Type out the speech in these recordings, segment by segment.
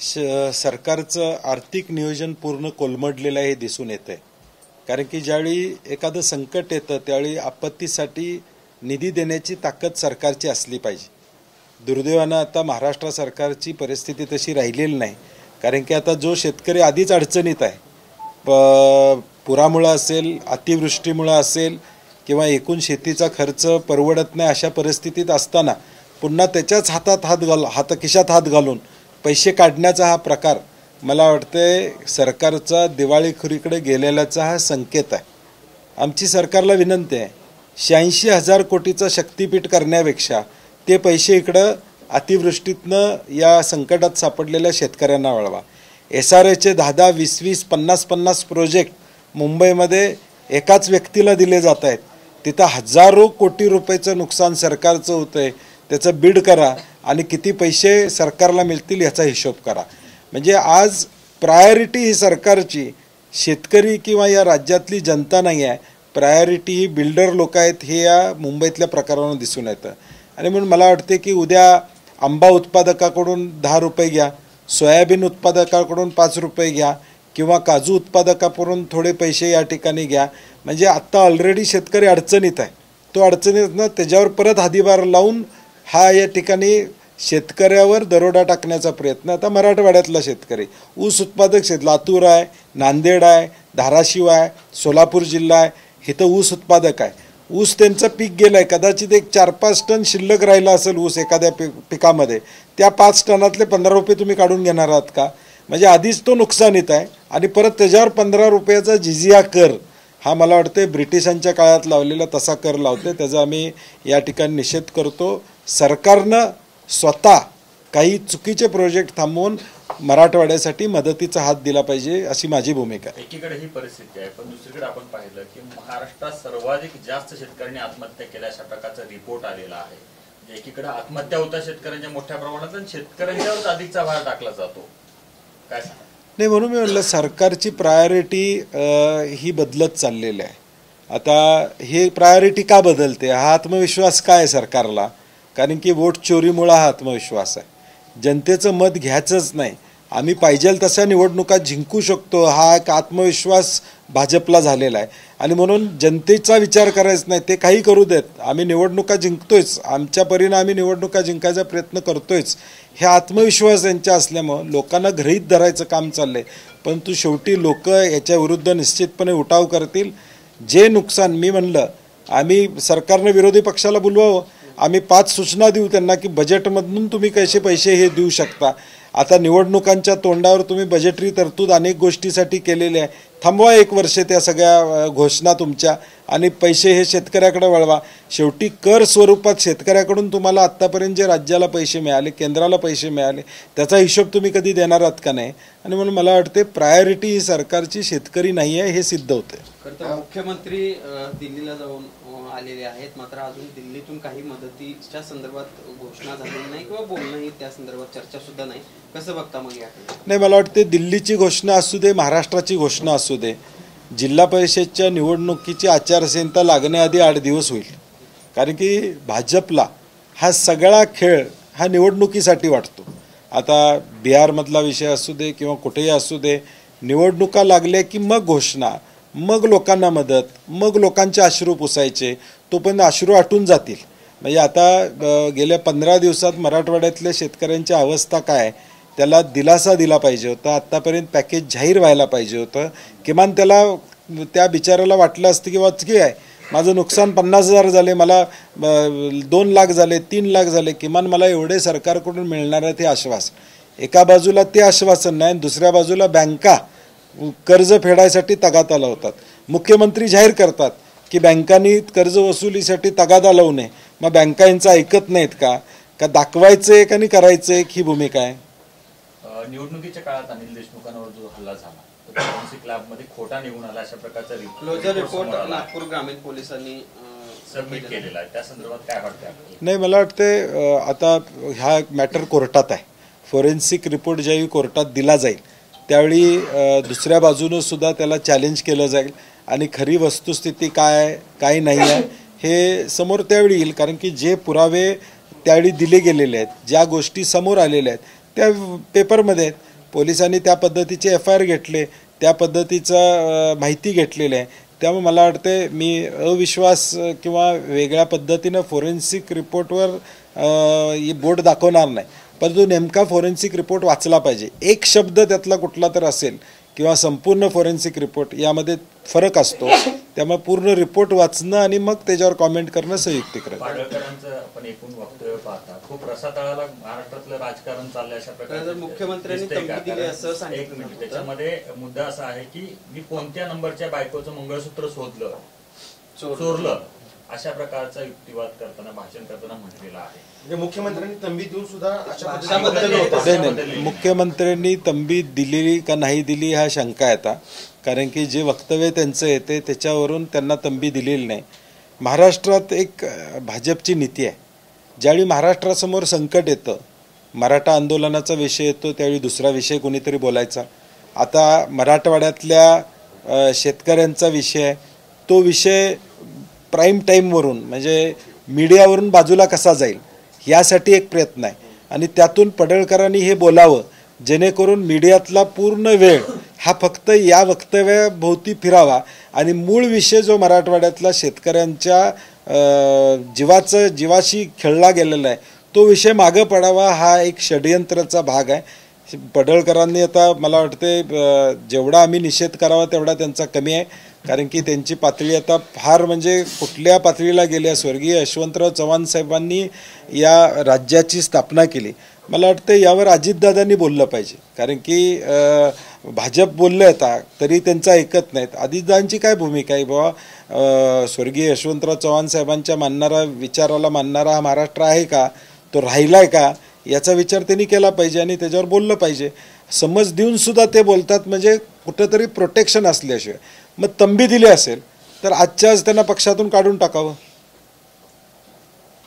सरकारचं आर्थिक नियोजन पूर्ण कोलमडलेलं आहे हे दिसून येतंय। कारण की ज्यावेळी एखादं संकट येतं त्यावेळी आपत्तीसाठी निधी देण्याची ताकद सरकारची असली पाहिजे। दुर्दैवानं आता महाराष्ट्र सरकारची परिस्थिती तशी राहिलेली नाही। कारण की आता जो शेतकरी आधीच अडचणीत आहे, पुरामुळे असेल, अतिवृष्टीमुळे असेल किंवा एकूण शेतीचा खर्च परवडत नाही, अशा परिस्थितीत असताना पुन्हा त्याच्याच खिशात हात घालून पैसे काढण्याचा हा प्रकार मला वाटते सरकारचा दिवाळीखोरीकडे गेलेल्याचा हा संकेत आहे। आमची सरकारला विनंती आहे, 86,000 कोटीचा शक्तीपीठ करण्यापेक्षा ते पैसे इकडं अतिवृष्टीतनं या संकटात सापडलेल्या शेतकऱ्यांना वळवा। SRAचे 10-10, 20-20, 50-50 प्रोजेक्ट मुंबईमध्ये एकाच व्यक्तीला दिले जात आहेत। तिथं हजारो कोटी रुपयाचं नुकसान सरकारचं होतंय, त्याचं बीड करा आणि किती पैसे सरकारला मिळतील याचा हिशोब करा। म्हणजे आज प्रायोरिटी ही सरकारची शेतकरी किंवा या राज्यातली जनता नाही आहे, प्रायोरिटी ही बिल्डर लोक आहेत, हे या मुंबईतल्या प्रकारानं दिसून येतं। आणि म्हणून मला वाटते की उद्या आंबा उत्पादकाकडून 10 रुपये घ्या, सोयाबीन उत्पादकाकडून 5 रुपये घ्या किंवा काजू उत्पादकाकडून थोडे पैसे या ठिकाणी घ्या। म्हणजे आत्ता ऑलरेडी शेतकरी अडचणीत आहे, तो अडचणीतनं त्याच्यावर परत हादीबार लावून हा या ठिकाणी शेतकऱ्यावर दरोडा टाकण्याचा प्रयत्न। आता मराठवाड्यातला शेतकरी ऊस उत्पादक लातूर आहे, नांदेड आहे, धाराशिव आहे, सोलापूर जिल्हा आहे, इथं ऊस उत्पादक आहे। ऊस त्यांचं पीक गेलं आहे, कदाचित एक 4-5 टन शिल्लक राहिला असेल ऊस एखाद्या पिकामध्ये, त्या 5 टनातले 15 रुपये तुम्ही काढून घेणार आहात का? म्हणजे आधीच तो नुकसानीत आहे आणि परत त्याच्यावर 15 रुपयाचा जिजिया कर हा मला वाटते ब्रिटिशांच्या काळात लावलेला तसा कर लावते, त्याचा आम्ही या ठिकाणी निषेध करतो। सरकारनं स्वतः काही चुकीचे प्रोजेक्ट थांबवून मराठवाड्यासाठी मदतीचा हात दिला पाहिजे, अशी माझी भूमिका आहे। एकीकडे ही परिस्थिती आहे, पण दुसरीकडे आपण पाहिलं की महाराष्ट्रात सर्वाधिक जास्त शेतकऱ्यांनी आत्महत्या केल्या अशा प्रकारचा रिपोर्ट आलेला आहे। एकीकडे आत्महत्या होता शेतकऱ्यांच्या मोठ्या प्रमाणात आणि शेतकऱ्यांच्यावर अधिकचा भार टाकला जातो, काय सांगा? नाही, म्हणून मी म्हटलं सरकारची प्रायोरिटी ही बदलत चाललेली आहे। आता हे प्रायोरिटी का बदलते? हा आत्मविश्वास काय आहे सरकारला? कारण की वोट चोरीमुळे हा आत्मविश्वास आहे। जनतेचं मत घ्यायचंच नाही, आम्ही पाहिजे तशा निवडणुका जिंकू शकतो हा एक आत्मविश्वास भाजपला झालेला आहे। आणि म्हणून जनतेचा विचार करायचा नाही, ते काही करू देत, आम्ही निवडणुका जिंकतोयच, आमच्या परीने आम्ही निवडणुका जिंकायचा प्रयत्न करतोयच, हे आत्मविश्वास यांच्या असल्यामुळं लोकांना गृहीत धरायचं काम चाललं आहे। परंतु शेवटी लोक याच्या विरुद्ध निश्चितपणे उठाव करतील। जे नुकसान मी म्हणलं, आम्ही सरकारने विरोधी पक्षाला बोलवावं, आम्ही 5 सूचना देऊ त्यांना की बजेटमधून तुम्ही कसे पैसे हे देऊ शकता। आता निवडणुकांच्या तोंडावर तुम्ही बजेटरी तरतूद अनेक गोष्टीसाठी केलेली आहे, थांबवा 1 वर्ष त्या सगळ्या घोषणा तुमच्या आणि पैसे हे शेतकऱ्याकडे वळवा। शेवटी कर स्वरूपात शेतकऱ्याकडून तुम्हाला आत्तापर्यंत जे राज्याला पैसे मिळाले, केंद्राला पैसे मिळाले, त्याचा हिशोब तुम्ही कधी देणार आहात का नाही? आणि म्हणून मला वाटते प्रायोरिटी ही सरकारची शेतकरी नाही आहे हे सिद्ध होते। मुख्यमंत्री दिल्लीला जाऊन आलेले आहेत, मात्र अजून दिल्लीतून काही मदतीच्या संदर्भात घोषणा झालेली नाही किंवा बोलणंही त्या संदर्भात चर्चा सुद्धा नाही, कसं बघता मग याकडे? नाही, मला वाटते दिल्लीची घोषणा असू दे, महाराष्ट्राची घोषणा असू दे, जिल्हा परिषदच्या निवडणुकीची आचारसंहिता लागण्याआधी 8 दिवस होईल। कारण की भाजपला हा सगळा खेळ हा निवडणुकीसाठी वाटतो। आता बिहारमधला विषय असू दे किंवा कुठेही असू दे, निवडणुका लागल्या की मग घोषणा, मग लोकांना मदत, मग लोकांचे अश्रू पुसायचे, तोपर्यंत अश्रू आटून जातील। म्हणजे आता गेल्या 15 दिवसात मराठवाड्यातल्या शेतकऱ्यांची अवस्था काय, त्याला दिलासा दिला पाहिजे होता, आत्तापर्यंत पॅकेज जाहीर व्हायला पाहिजे होतं। किमान त्याला त्या बिचाराला वाटलं असतं की वाचकी आहे, माझं नुकसान 50,000 झाले, मला 2 लाख झाले, 3 लाख झाले, किमान मला एवढे सरकारकडून मिळणार आहे ते आश्वासन। एका बाजूला ते आश्वासन नाही, दुसऱ्या बाजूला बँका कर्ज फेडायसाठी तगादा लावतात। मुख्यमंत्री जाहीर करतात की बँकांनी कर्ज वसुलीसाठी तगादा लावू नये, मग बँका यांचं ऐकत नाहीत का? दाखवायचं एक आणि करायचं एक, ही भूमिका आहे। निवडणुकीच्या काळात अनिल देशमुखांवर जो हल्ला झाला, फॉरेन्सिक लॅबमध्ये खोटा निघून आला अशा प्रकारचा क्लोजर रिपोर्ट नागपूर ग्रामीण पोलिसांनी सबमिट केलेला आहे, त्या संदर्भात काय वाटतं? नाही, मला वाटते आता हा मॅटर कोर्टात आहे, फॉरेन्सिक रिपोर्ट ज्यावेळी कोर्टात दिला जाईल त्यावेळी दुसऱ्या बाजूनं सुद्धा त्याला चॅलेंज केलं जाईल आणि खरी वस्तुस्थिती काय काय नाही आहे हे समोर त्यावेळी येईल। कारण की जे पुरावे त्यावेळी दिले गेलेले आहेत, ज्या गोष्टी समोर आलेल्या आहेत त्या पेपरमध्ये आहेत, पोलिसांनी त्या पद्धतीचे FIR घेतले, त्या पद्धतीचं माहिती घेतलेली आहे. त्यामुळे मला वाटते मी अविश्वास किंवा वेगळ्या पद्धतीनं फोरेन्सिक रिपोर्टवर बोट दाखवणार नाही, परंतु नेमका फोरेन्सिक रिपोर्ट वाचला पाहिजे. एक शब्द त्यातला कुठला तर असेल किंवा संपूर्ण फोरेन्सिक रिपोर्ट यामध्ये फरक असतो. त्यामुळे पूर्ण रिपोर्ट वाचणं आणि मग त्याच्यावर कॉमेंट करणं संयुक्तिक राहील. पाडळकरांचं आपण एकूण वक्तव्य पाहता खूप रसातळाला महाराष्ट्रातलं राजकारण चाललंय अशा प्रकारे मुख्यमंत्र्यांनी तंबी दिली असं सांगितलं. त्याच्यामध्ये मुद्दा असा आहे की मी कोणत्या नंबरच्या बायकोचं मंगळसूत्र चोरलं अशा प्रकारचा युक्तिवाद करताना भाषण करताना म्हटलेलं आहे. म्हणजे मुख्यमंत्र्यांनी तंबी देऊन सुद्धा नाही, मुख्यमंत्र्यांनी तंबी दिलेली का नाही दिली हा शंका येता, कारण की जे वक्तव्य त्यांचं येते त्याच्यावरून त्यांना तंबी दिलेली नाही. महाराष्ट्रात एक भाजपची नीती आहे, ज्यावेळी महाराष्ट्रासमोर संकट येतं, मराठा आंदोलनाचा विषय येतो, त्यावेळी दुसरा विषय कोणीतरी बोलायचा. आता मराठवाड्यातल्या शेतकऱ्यांचा विषय आहे, तो विषय प्राईम टाईमवरून म्हणजे मीडियावरून बाजूला कसा जाईल यासाठी एक प्रयत्न आहे. आणि त्यातून पडळकरांनी हे बोलावं जेणेकरून मीडियातला पूर्ण वेळ हा फक्त या वक्तव्याभोवती फिरावा आणि मूळ विषय जो मराठवाड्यातला शेतकऱ्यांच्या जीवाशी खेळला गेलेला आहे तो विषय मागं पडावा, हा एक षडयंत्राचा भाग आहे. पडळकरांनी आता मला वाटते जेवढा आम्ही निषेध करावा तेवढा त्यांचा कमी आहे, कारण की त्यांची पातळी आता फार म्हणजे कुठल्या पातळीला गेल्या. स्वर्गीय यशवंतराव चव्हाण साहेबांनी या राज्याची स्थापना केली. मला वाटतं यावर अजितदादांनी बोललं पाहिजे, कारण की भाजप बोललं आता तरी त्यांचं ऐकत नाहीत. अजितदादांची काय भूमिका आहे बाबा, स्वर्गीय यशवंतराव चव्हाण साहेबांच्या विचाराला मानणारा हा महाराष्ट्र आहे का, तो राहिला आहे का, याचा विचार त्यांनी केला पाहिजे आणि त्याच्यावर बोललं पाहिजे. समज देऊन सुद्धा ते बोलतात म्हणजे कुठंतरी प्रोटेक्शन असल्याशिवाय. मग तंबी दिली असेल तर आजच्या आज त्यांना पक्षातून काढून टाकावं.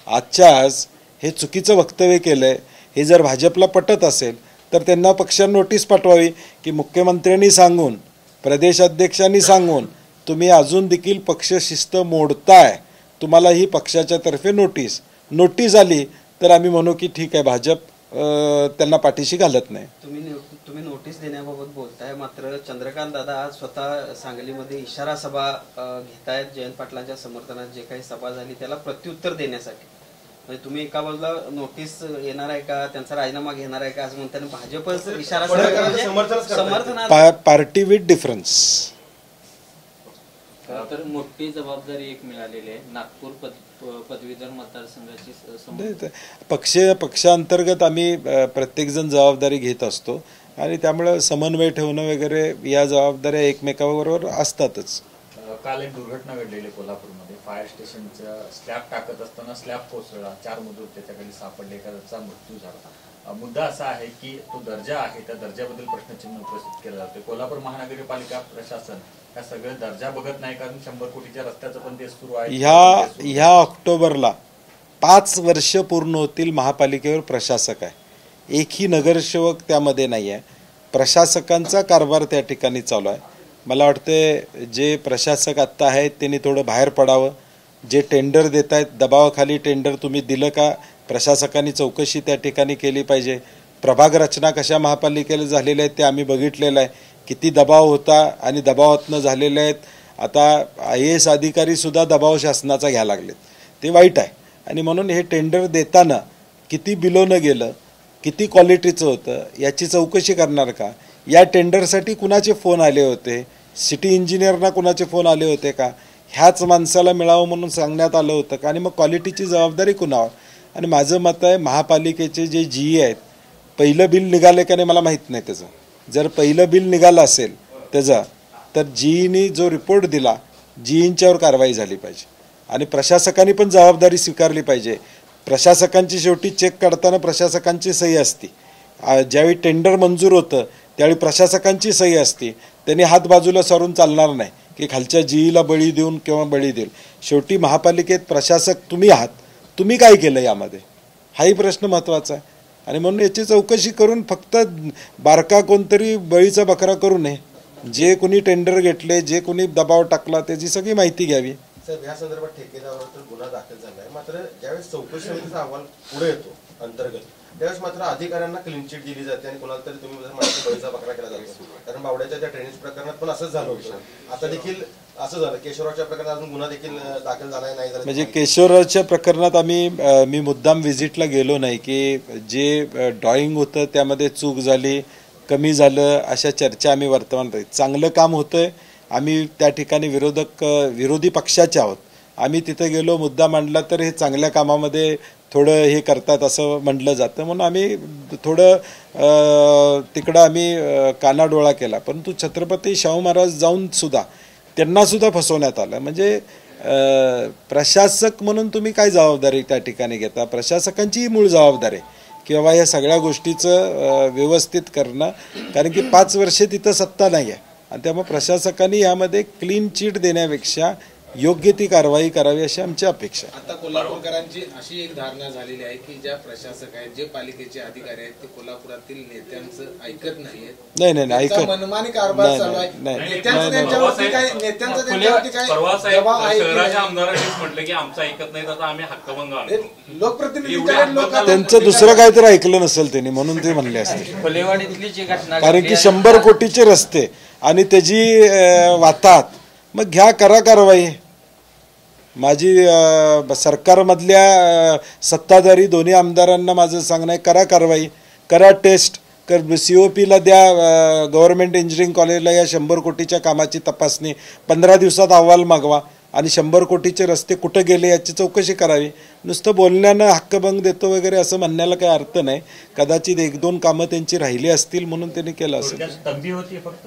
आजच्या आज हे चुकीचं वक्तव्य केलंय हे जर भाजपला पटत असेल तर त्यांना पक्षाने नोटीस पाठवावी की मुख्यमंत्र्यांनी सांगून, प्रदेशाध्यक्षांनी सांगून तुम्ही अजून देखील पक्षशिस्त मोडताय, तुम्हाला ही पक्षाच्या तर्फे नोटीस आली तर आम्ही म्हणू की ठीक आहे, भाजप त्यांना पाठीशी घालत नाही. तुम्ही नोटीस देण्याबाबत बोलताय, मात्र चंद्रकांत दादा आज स्वतः सांगलीमध्ये इशारा सभा घेतायत. जयंत पाटलांच्या समर्थनात जे काही सभा झाली त्याला प्रत्युत्तर देण्यासाठी. म्हणजे तुम्ही एका बाजूला नोटीस येणार आहे का, त्यांचा राजीनामा घेणार आहे का असं म्हणताना भाजपच इशारा समर्थनात पार्टी विथ डिफरन्स. तर मोठी जबाबदारी एक मिळालेली आहे नागपूर पदवीधर मतदारसंघाची. पक्षांतर्गत आम्ही प्रत्येकजण जबाबदारी घेत असतो आणि त्यामुळे समन्वय ठेवणं वगैरे या जबाबदाऱ्या एकमेकाबरोबर असतातच. काल एक दुर्घटना घडलेली कोल्हापूरमध्ये, फायर स्टेशनचा स्लॅब टाकत असताना स्लॅब कोसळला, 4 मजूर त्याच्याखाली सापडले, एखाद्याचा मृत्यू झाला. मुद्दा असा आहे की तो दर्जा आहे, त्या दर्जाबद्दल प्रश्नचिन्ह उपस्थित केलं जाते. कोल्हापूर महानगरपालिका प्रशासन या सगळे दर्जा बघत नाही, कारण 100 कोटीच्या रस्त्याचं पण ते सुरू आहे. ह्या ऑक्टोबरला 5 वर्ष पूर्ण होतील महापालिकेवर प्रशासक आहे, एकही नगरसेवक त्यामध्ये नाही आहे. प्रशासकांचा कारभार त्या ठिकाणी चालू आहे. मला वाटते जे प्रशासक आत्ता आहेत त्यांनी थोडं बाहेर पडावं. जे टेंडर देत आहेत दबावाखाली टेंडर तुम्ही दिलं का, प्रशासकांनी चौकशी त्या ठिकाणी केली पाहिजे. प्रभाग रचना कशा महापालिकेला झालेल्या आहेत ते आम्ही बघितलेलं आहे, किती दबाव होता आणि दबावातनं झालेले आहेत. आता IAS अधिकारीसुद्धा दबाव शासनाचा घ्यायला लागलेत, ते वाईट आहे. आणि म्हणून हे टेंडर देताना किती बिलोनं गेलं, किती क्वालिटीचं होतं याची चौकशी करणार का, या टेंडरसाठी कुणाचे फोन आले होते, सिटी इंजिनियरना कुणाचे फोन आले होते का, ह्याच माणसाला मिळावं म्हणून सांगण्यात आलं होतं का, आणि मग क्वालिटीची जबाबदारी कुणावर. आणि माझं मत आहे महापालिकेचे जे GE आहेत, पहिलं बिल निघाले का नाही मला माहीत नाही त्याचं, जर पहिलं बिल निघालं असेल त्याचा तर GEनी जो रिपोर्ट दिला GEंच्यावर कारवाई झाली पाहिजे आणि प्रशासकांनी पण जबाबदारी स्वीकारली पाहिजे. प्रशासकांची शेवटी चेक काढताना प्रशासकांची सही असती, ज्यावेळी टेंडर मंजूर होतं त्यावेळी प्रशासकांची सही असती. त्यांनी हात बाजूला सारून चालणार नाही की खालच्या GEला बळी देऊन किंवा बळी देऊन. शेवटी महापालिकेत प्रशासक तुम्ही आहात, तुम्ही काय केलं यामध्ये, हाही प्रश्न महत्त्वाचा आहे. आणि म्हणून याची चौकशी करून फक्त बारका कोणतरी बळीचा बकरा करू नये. जे कोणी टेंडर घेतले, जे कोणी दबाव टाकला त्याची सगळी माहिती घ्यावी. साहेब, या संदर्भात ठेकेदारावर तर गुन्हा दाखल झाला आहे, मात्र ज्यावेळेस चौकशी समितीचा अहवाल पुढे येतो अंतर्गत त्यावेळेस मात्र अधिकाऱ्यांना क्लीन चिट दिली जाते आणि कोणाला तरी तुम्ही म्हणाल बळीचा बकरा केला जातो. कारण बावड्याच्या त्या ड्रेनेज प्रकरणात पण असंच झालं होतं. आता देखील असं झालं. केशवरावच्या प्रकरणात अजून गुन्हा देखील दाखल झाला नाही झाला. म्हणजे केशवरावच्या प्रकरणात मी मुद्दाम व्हिजिटला गेलो नाही की जे ड्रॉइंग होतं त्यामध्ये चूक झाली, कमी झालं, अशा चर्चा आम्ही वर्तमानपत्रात. चांगलं काम होतंय. आम्ही त्या ठिकाणी विरोधी पक्षाचे आहोत. आम्ही तिथे गेलो, मुद्दा मांडला तर हे चांगल्या कामामध्ये थोडं हे करतात असं म्हटलं जातं, म्हणून आम्ही थोडं तिकडं आम्ही कानाडोळा केला. परंतु छत्रपती शाहू महाराज जाऊन सुद्धा त्यांनासुद्धा फसवण्यात आलं. म्हणजे प्रशासक म्हणून तुम्ही काय जबाबदारी त्या ठिकाणी घेता? प्रशासकांचीही मूळ जबाबदारी आहे की बाबा या सगळ्या गोष्टीचं व्यवस्थित करणं, कारण की 5 वर्षे तिथं सत्ता नाही आहे आणि त्यामुळे प्रशासकांनी यामध्ये क्लीन चिट देण्यापेक्षा योग्य ती कारवाई करावी अशी आमची अपेक्षा आहे. आता कोल्हापूरकरांची अशी एक धारणा झालेली आहे की ज्या प्रशासक आहेत, जे पालिकेचे अधिकारी आहेत, ते कोल्हापुरातील नेत्यांचं ऐकत नाहीयेत. नाही ऐकत मनमानी कारभार चालू आहे. नेत्यांचं त्यांच्यावरती काय दबाव आहे? शहराच्या आमदारांनीच म्हटलं की आमचं ऐकत नाही, आता आम्ही हक्कभंग आणतो. लोकप्रतिनिधी त्यांचं दुसरं काहीतरी ऐकलं नसेल त्यांनी, म्हणून ते म्हणले असते. फुलेवाडीतली जी घटना कारण की 100 कोटीचे रस्ते आणि त्याची वातात, मग घ्या, करा कारवाई. माझी सरकारमधल्या सत्ताधारी दोन्ही आमदारांना माझं सांगणं आहे, करा कारवाई, करा टेस्ट, COPला द्या गव्हर्नमेंट इंजिनिअरिंग कॉलेजला या 100 कोटीच्या कामाची तपासणी, 15 दिवसात अहवाल मागवा आणि 100 कोटीचे रस्ते कुठं गेले याची चौकशी करावी. नुसतं बोलण्यानं हक्कभंग देतो वगैरे असं म्हणण्याला काही अर्थ नाही. कदाचित 1-2 कामं त्यांची राहिली असतील म्हणून त्यांनी केलं असेल. तंबी होती फक्त.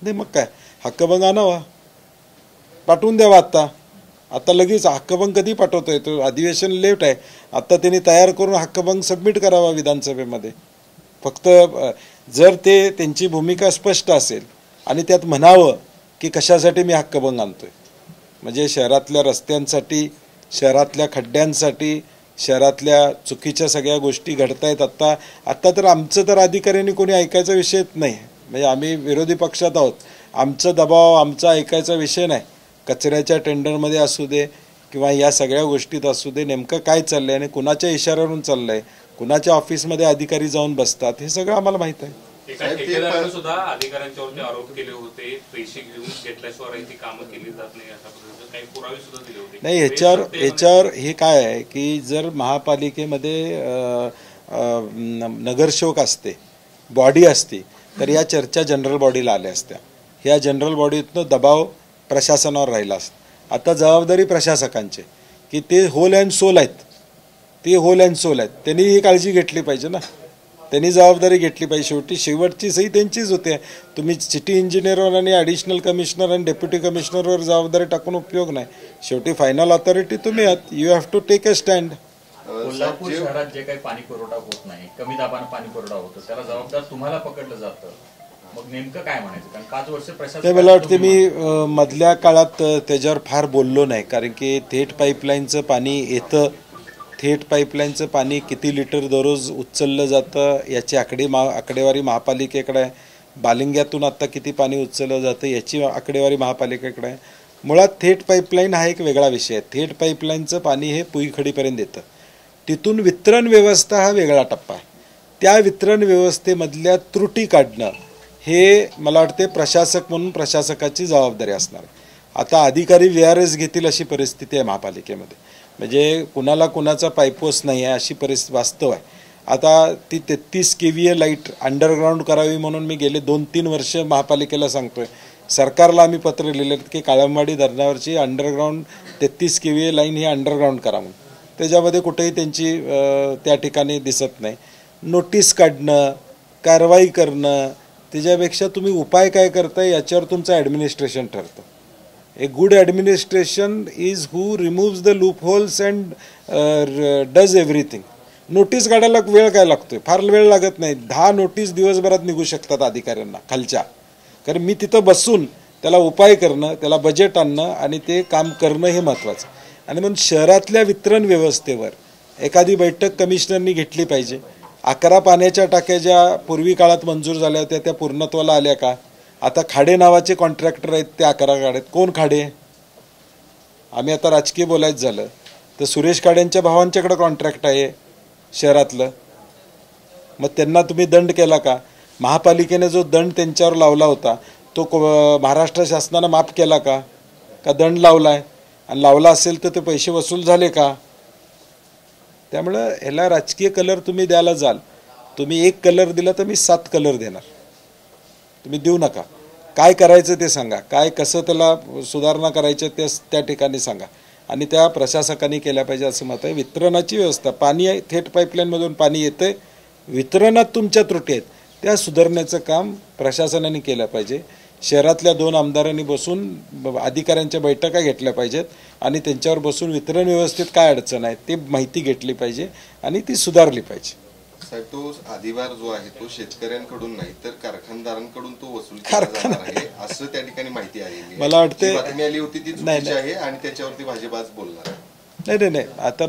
नाही मग काय, हक्कभंग आणावा, पाठवून द्यावा. आता लगेच हक्कभंग कधी पाठवतोय? तो अधिवेशन लेट आहे. आता त्यांनी तयार करून हक्कभंग सबमिट करावा विधानसभेमध्ये. फक्त जर त्यांची भूमिका स्पष्ट असेल आणि त्यात म्हणावं की कशासाठी मी हक्कभंग आणतोय, म्हणजे शहरातल्या रस्त्यांसाठी, शहरातल्या खड्ड्यांसाठी, शहरातल्या चुकीच्या सगळ्या गोष्टी घडतायत. आत्ता तर आमचं तर अधिकाऱ्यांनी कोणी ऐकायचा विषयच नाही. म्हणजे आम्ही विरोधी पक्षात आहोत, आमचा दबाव, आमचा ऐकायचा विषय नाही. कचऱ्याच्या टेंडरमध्ये असू दे किंवा या सगळ्या गोष्टीत असू दे, नेमकं काय चाललंय आणि कुणाच्या इशाऱ्यावरून चाललंय, कुणाच्या ऑफिसमध्ये अधिकारी जाऊन बसतात, हे सगळं आम्हाला माहित आहे. एका ठेकेदाराने सुद्धा अधिकाऱ्यांच्यावरती आरोप केले होते, पैसे घेतल्याशिवाय ती कामं केली जात नाही, अशा प्रकारचे काही पुरावे सुद्धा दिले होते. नाही, याच्यावर हे काय आहे की जर महापालिकेमध्ये नगरसेवक असते, बॉडी असती, तर या चर्चा जनरल बॉडीला आल्या असत्या. ह्या जनरल बॉडीतनं दबाव प्रशासनावर राहिला असता. आता जबाबदारी प्रशासकांची की ते होल अँड सोल आहेत, त्यांनी ही काळजी घेतली पाहिजे ना, त्यांनी जबाबदारी घेतली पाहिजे. शेवटची सही त्यांचीच होते. तुम्ही सिटी इंजिनियरवर आणि ॲडिशनल कमिशनर आणि डेप्युटी कमिशनरवर जबाबदारी टाकून उपयोग नाही. शेवटी फायनल ऑथॉरिटी तुम्ही आहात. You have to take a stand. Kolhapur शहरात जे काही पाणी पुरवठा होत नाही, कमी दाबानं पाणी पुरवठा होतो, त्याला जबाबदार तुम्हाला पकडलं जातं. मग नेमकं काय म्हणायचं? कारण 5 वर्ष प्रशासन, ते मला वाटतं मी मधल्या काळात त्याच्यावर फार बोललो नाही, कारण की थेट पाईपलाईनचं पाणी येतं, थेट पाईपलाईनचं पाणी किती लिटर दररोज उचललं जातं याची आकडेवारी महापालिकेकडे आहे. बालिंग्यातून आता किती पाणी उचललं जातं याची आकडेवारी महापालिकेकडे आहे. मुळात थेट पाईपलाईन हा एक वेगळा विषय आहे. थेट पाईपलाईनचं पाणी हे पुईखडीपर्यंत येतं, तिथून वितरण व्यवस्था हा वेगळा टप्पा आहे. त्या वितरण व्यवस्थेमधल्या त्रुटी काढणं हे मला वाटते प्रशासक म्हणून प्रशासकाची जबाबदारी असणार. आता अधिकारी VRS घेतील अशी परिस्थिती आहे महापालिकेमध्ये. म्हणजे कुणाचा पायपोस नाही आहे अशी परिस्थिती वास्तव आहे. आता ती 33 KVA लाईट अंडरग्राऊंड करावी म्हणून मी गेले 2-3 वर्ष महापालिकेला सांगतोय. सरकारला आम्ही पत्र लिहिलं की काळंबवाडी धरणावरची अंडरग्राऊंड 33 KVA लाईन ही अंडरग्राऊंड करा म्हणून. त्याच्यामध्ये कुठेही त्यांची त्या ठिकाणी दिसत नाही. नोटीस काढणं, कारवाई करणं, त्याच्यापेक्षा तुम्ही उपाय काय करताय याच्यावर तुमचं ॲडमिनिस्ट्रेशन ठरतं. A good administration is who removes the loop holes and does everything. Notice काढायला वेळ काय लागतोय? फार वेळ लागत नाही. 10 नोटीस दिवसभरात निघू शकतात अधिकाऱ्यांना खालच्या. कारण मी तिथं बसून त्याला उपाय करणं, त्याला बजेट आणणं आणि ते काम करणं हे महत्त्वाचं. आणि म्हणून शहरातल्या वितरण व्यवस्थेवर एखादी बैठक कमिशनरनी घेतली पाहिजे. 11 पाण्याच्या टाक्या ज्या पूर्वी काळात मंजूर झाल्या होत्या त्या पूर्णत्वाला आल्या का? आता खाडे नावाचे कॉन्ट्रॅक्टर आहेत, ते 11 खाडे. कोण खाडे? आम्ही आता राजकीय बोलायचं झालं तर सुरेश खाडेंच्या भावांच्याकडे कॉन्ट्रॅक्ट आहे शहरातलं. मग त्यांना तुम्ही दंड केला का? महापालिकेने जो दंड त्यांच्यावर लावला होता तो महाराष्ट्र शासनानं माफ केला का? का दंड लावलाय? आणि लावला असेल तर ते पैसे वसूल झाले का? त्यामुळं ह्याला राजकीय कलर तुम्ही द्यायला जाल, तुम्ही एक कलर दिला तर मी 7 कलर देणार. तुम्ही देऊ नका. काय करायचं ते सांगा, काय कसं त्याला सुधारणा करायचं ते त्या ठिकाणी सांगा आणि त्या प्रशासकांनी केल्या पाहिजे असं मत आहे. वितरणाची व्यवस्था, पाणी थेट पाईपलाईनमधून पाणी येतंय, वितरणात तुमच्या त्रुटी आहेत त्या सुधारण्याचं काम प्रशासनाने केलं पाहिजे. शहरातल्या 2 आमदारांनी बसून अधिकाऱ्यांच्या बैठका घेतल्या पाहिजेत आणि त्यांच्यावर बसून वितरण व्यवस्थेत काय अडचण आहे ते माहिती घेतली पाहिजे आणि ती सुधारली पाहिजे. साहेब, तो अधिभार जो आहे तो शेतकऱ्यांकडून नाही तर कारखानदारांकडून तो वसूल केला जाणार आहे असं त्या ठिकाणी माहिती आहे. मला वाटते बातमी आली होती ती चुकीची आहे आणि त्याच्यावरती भाजप आज बोलणार आहे. नाही. आता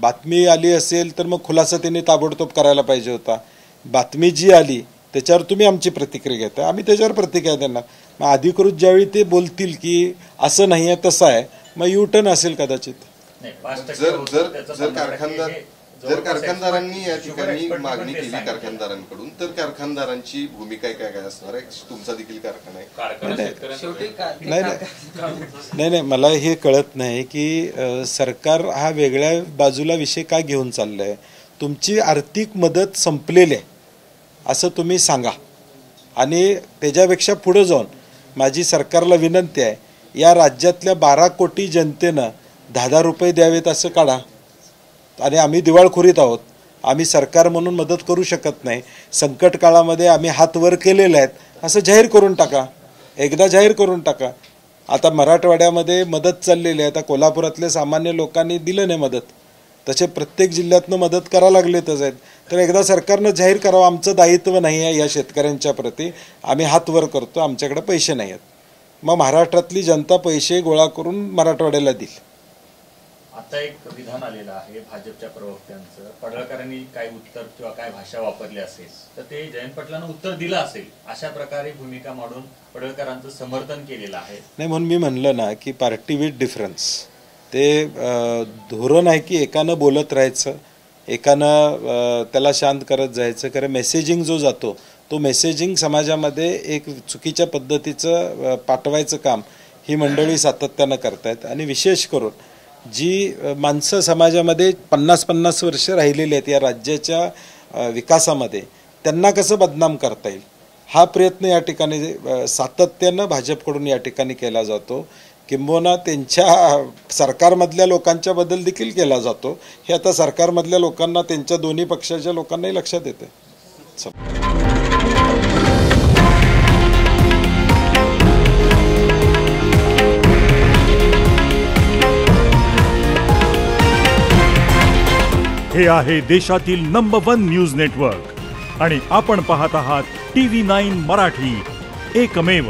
बातमी आली असेल तर मग खुलासा त्यांनी ताबडतोब करायला पाहिजे होता. बातमी जी आली त्याच्यावर तुम्ही आमची प्रतिक्रिया घेता, आम्ही त्याच्यावर प्रतिक्रिया देणार. मग अधिकृत ज्यावेळी ते बोलतील की असं नाही आहे तसं आहे, मग U-टर्न असेल कदाचित. जर कारखानदारांनी या ठिकाणी मागणी केली कारखानदारांकडून तर कारखानदारांची भूमिका काय असणार आहे? तुमचा देखील कारखाना आहे. नाही, मला हे कळत नाही की सरकार हा वेगळ्या बाजूला विषय काय घेऊन चाललाय. तुमची आर्थिक मदत संपलेली आहे असं तुम्ही सांगा आणि त्याच्यापेक्षा पुढे जाऊन माझी सरकारला विनंती आहे, या राज्यातल्या 12 कोटी जनतेनं 10,000 रुपये द्यावेत असं काढा. आणि आम्ही दिवाळखोरीत आहोत, आम्ही सरकार म्हणून मदत करू शकत नाही, संकट काळामध्ये आम्ही हात वर केलेले आहेत असं जाहीर करून टाका, एकदा जाहीर करून टाका. आता मराठवाड्यामध्ये मदत चाललेली आहे, आता कोल्हापुरातल्या सामान्य लोकांनी दिलं नाही मदत, तसे प्रत्येक जिल्ह्यातनं मदत करायला लागलेतच आहेत. तर एकदा सरकारनं जाहीर करावं, आमचं दायित्व नाही आहे या शेतकऱ्यांच्या प्रती, आम्ही हात वर करतो, आमच्याकडे पैसे नाही आहेत. मग महाराष्ट्रातली जनता पैसे गोळा करून मराठवाड्याला देईल. आता एक विधान आलेलं आहे भाजपच्या प्रवक्त्यांचं, पडळकरांनी काय उत्तर किंवा काय भाषा वापरली असेल तर ते जयंत पाटलांना उत्तर दिलं असेल अशा प्रकारे भूमिका मांडून पडळकरांचं समर्थन केलेलं आहे. नाही, म्हणून मी म्हणलं ना की पार्टी विथ डिफरन्स, ते धोरण आहे की एकानं बोलत राहायचं, एकानं त्याला शांत करत जायचं. कारण मेसेजिंग जो जातो तो मेसेजिंग समाजामध्ये एक चुकीच्या पद्धतीचं पाठवायचं काम ही मंडळी सातत्यानं करतायत. आणि विशेष करून जी माणसं समाजामध्ये 50-50 वर्ष राहिलेली आहेत या राज्याच्या विकासामध्ये, त्यांना कसं बदनाम करता येईल हा प्रयत्न या ठिकाणी सातत्यानं भाजपकडून या ठिकाणी केला जातो. किंबहुना त्यांच्या सरकारमधल्या लोकांच्या बद्दल देखील केला जातो. हे आता सरकारमधल्या लोकांना, त्यांच्या दोन्ही पक्षाच्या लोकांनाही लक्षात येते. हे आहे देशातील नंबर 1 न्यूज नेटवर्क आणि आपण पाहत आहात TV9 मराठी, एकमेव.